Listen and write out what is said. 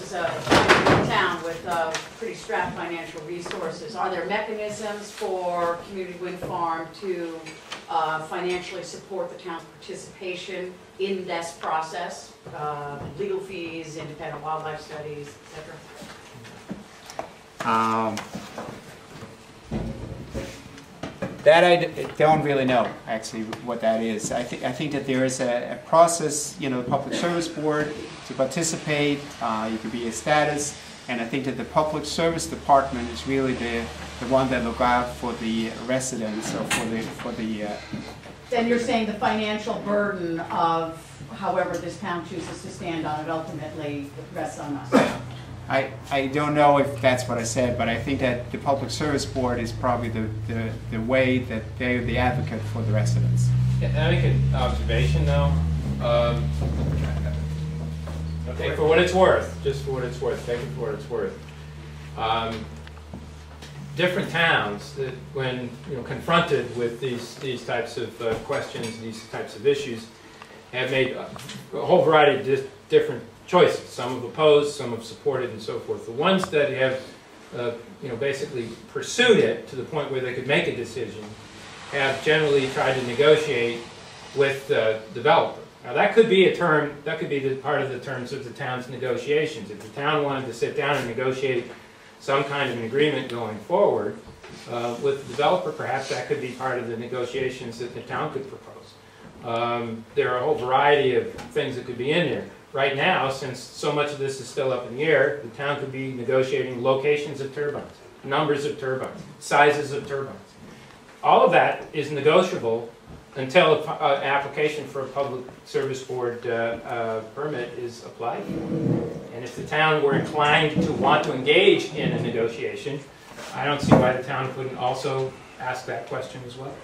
is a town with pretty strapped financial resources. Are there mechanisms for Community Wind Farm to financially support the town's participation in this process? Legal fees, independent wildlife studies, etc.? That I don't really know, actually, what that is. I think that there is a process, you know, the Public Service Board to participate. You could be a status, and I think that the Public Service Department is really the one that look out for the residents or for the. Then you're saying the financial burden of however this town chooses to stand on it ultimately rests on us. I don't know if that's what I said, but I think that the Public Service Board is probably the way that they're the advocate for the residents. Can I make an observation, though? Okay, for what it's worth, just for what it's worth, take it for what it's worth. Different towns that, when confronted with these types of questions, these types of issues, have made a whole variety of different choices. Some have opposed, some have supported, and so forth. The ones that have, basically pursued it to the point where they could make a decision, have generally tried to negotiate with the developer. Now, that could be a term. That could be part of the terms of the town's negotiations. If the town wanted to sit down and negotiate some kind of an agreement going forward with the developer, perhaps that could be part of the negotiations that the town could propose. There are a whole variety of things that could be in there. Right now, since so much of this is still up in the air, the town could be negotiating locations of turbines, numbers of turbines, sizes of turbines. All of that is negotiable until an application for a Public Service Board permit is applied for. And if the town were inclined to want to engage in a negotiation, I don't see why the town couldn't also ask that question as well.